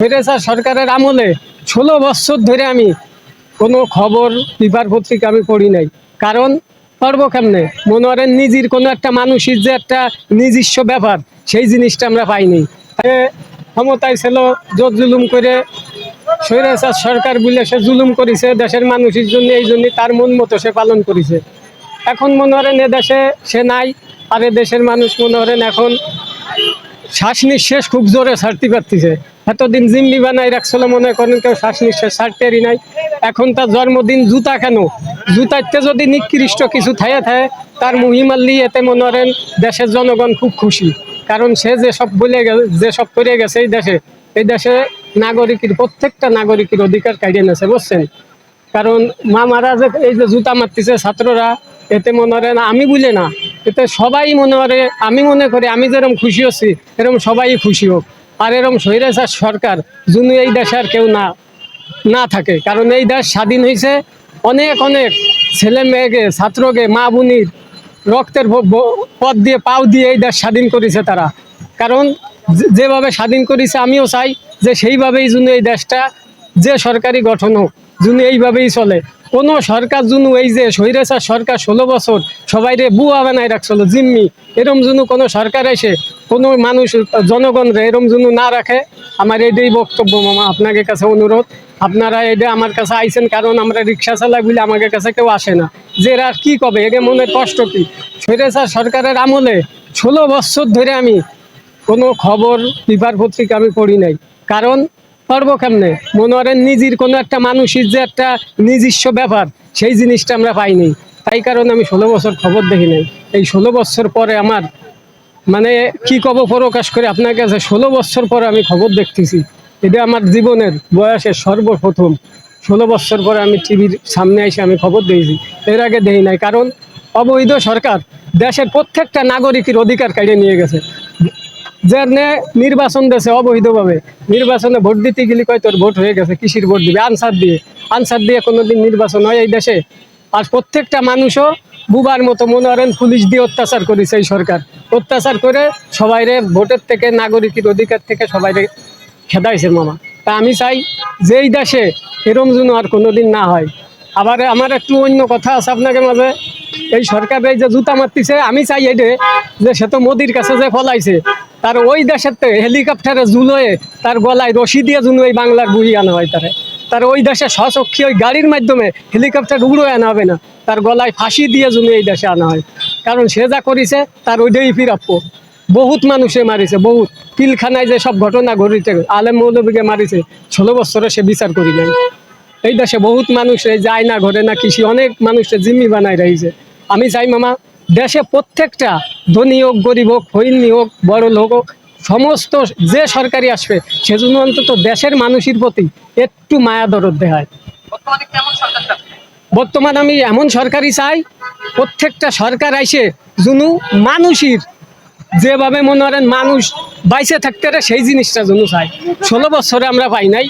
স্বৈরাচার সরকারের আমলে ১৬ বছর ধরে আমি কোনো খবর পেপার পত্রিকা আমি পড়ি নাই। কারণ পড়বো কেমনে? মনে করেন নিজের কোনো একটা মানুষের যে একটা নিজস্ব ব্যাপার, সেই জিনিসটা আমরা পাইনি। ক্ষমতায় ছিল জোর জুলুম করে স্বৈরাচার সরকার বলে সে জুলুম করেছে দেশের মানুষের জন্য, এই জন্য তার মন মতো সে পালন করেছে। এখন মনে করেন এ দেশে সে নাই, আর এ দেশের মানুষ মনে করেন এখন শ্বাস নিঃশ্বাস খুব জোরে ছাড়তে পারতেছে। এতদিন জিম্মি বানাই রাখছিল, মনে করেন কেউ শ্বাস নিঃশ্বাস ছাড়তেই নাই। এখন তার জন্মদিন জুতা কেন, জুতাতে যদি নিকৃষ্ট কিছু থাকে তার মহিমাল্লি, এতে মনে করেন দেশের জনগণ খুব খুশি। কারণ সে যেসব বলে যেসব করে গেছে এই দেশে নাগরিকের প্রত্যেকটা নাগরিকের অধিকার কাটিয়ে নিয়েছে, বুঝছেন? কারণ মামারা যে এই যে জুতা মারতেছে ছাত্ররা, এতে মনে করেন আমি বলে না, এতে সবাই মনে করে, আমি মনে করি আমি যেরকম খুশি হচ্ছি এরকম সবাই খুশি হোক। আর এরকম স্বৈরাচার সরকার যিনি এই দেশে আর কেউ না না থাকে। কারণ এই দেশ স্বাধীন হয়েছে অনেক অনেক ছেলে মেয়েকে, ছাত্রকে, মা বোনির রক্তের পথ দিয়ে পাও দিয়ে এই দেশ স্বাধীন করেছে তারা। কারণ যেভাবে স্বাধীন করেছে আমিও চাই যে সেইভাবেই যেন এই দেশটা, যে সরকারি গঠন হোক যেন এইভাবেই চলে। কোনো সরকার যেন এই যে স্বৈরাচার সরকার ১৬ বছর সবাই রে বুয়া বানায় রাখছিল জিম্মি, এরম যেন কোনো সরকার এসে কোনো মানুষ জনগণরে এরম যেন না রাখে। আমার এইটাই বক্তব্য মামা, আপনাদের কাছে অনুরোধ, আপনারা এটা আমার কাছে আইছেন কারণ আমরা রিক্সা চালাই বলে আমাদের কাছে কেউ আসে না, যে এরা কি কবে, এগে মনের কষ্ট কি। স্বৈরাচার সরকারের আমলে ১৬ বছর ধরে আমি কোনো খবর পেপার পত্রিকা আমি পড়ি নাই। কারণ পড়বো কেমনে? মনে করেন নিজের কোনো একটা মানুষের যে একটা নিজস্ব ব্যাপার, সেই জিনিসটা আমরা পাইনি। তাই কারণে আমি ১৬ বছর খবর দেখি নাই। এই ১৬ বছর পরে আমার মানে কি কব প্রকাশ করে আপনার কাছে, ১৬ বছর পরে আমি খবর দেখতেছি। এটা আমার জীবনের বয়সের সর্বপ্রথম ১৬ বছর পরে আমি টিভির সামনে এসে আমি খবর দিয়েছি, এর আগে দেই নাই। কারণ অবৈধ সরকার দেশের প্রত্যেকটা নাগরিকের অধিকার কেড়ে নিয়ে গেছে। যে নির্বাচন দেশে অবৈধভাবে, নির্বাচনে ভোট দিতে গেলে কয় তোর ভোট হয়ে গেছে, কিসির ভোট দিবে? আনসার দিয়ে কোনোদিন নির্বাচন হয় এই দেশে? আর প্রত্যেকটা মানুষও বুবার মতো মনে করেন পুলিশ দিয়ে অত্যাচার করেছে এই সরকার, অত্যাচার করে সবাইরে ভোটের থেকে, নাগরিকের অধিকার থেকে সবাইরে খেদাইছে মামা। তা আমি চাই যে এই দেশে এরম যেন আর কোনোদিন না হয়। আবার আমার একটু অন্য কথা আছে আপনাকে মাঝে, এই সরকার এই যে জুতা মারতেছে, আমি চাই এটা যে সে তো মোদির কাছে যে ফলাইছে, তার ওই দেশের হেলিকপ্টারে জুলোয়ে তার গলায় রশি দিয়ে জুনো এই বাংলার বুড়ি আনা হয়। তার ওই দেশে স্বচক্ষে ওই গাড়ির মাধ্যমে হেলিকপ্টার উড়োয় আনা হবে না, তার গলায় ফাঁসি দিয়ে জুনো এই দেশে আনা হয়। কারণ সে যা করেছে তার ওইটাই প্রাপ্য। বহুত মানুষে মারিছে, বহুত পিলখানায় যে সব ঘটনা ঘটেছে, আলেম মৌলবীকে মারিছে, ১৬ বছরে সে বিচার করি নাই। এই দেশে বহুত মানুষে যায় না, ঘটে না কৃষি, অনেক মানুষের জিম্মি বানায় রয়েছে। আমি চাই মামা দেশে প্রত্যেকটা ধনী হোক, গরিব হোক, হইনি হোক, বড় লোক হোক, সমস্ত যে সরকারি আসবে সেজন্য অন্তত দেশের মানুষের প্রতি একটু মায়া দরদ দেখায়। বর্তমানে আমি এমন সরকারই চাই, প্রত্যেকটা সরকার আইসে জুনু মানুষের যেভাবে মনে করেন মানুষ বাইসে থাকতে সেই জিনিসটা জন্য চাই। ১৬ বছরে আমরা পাই নাই।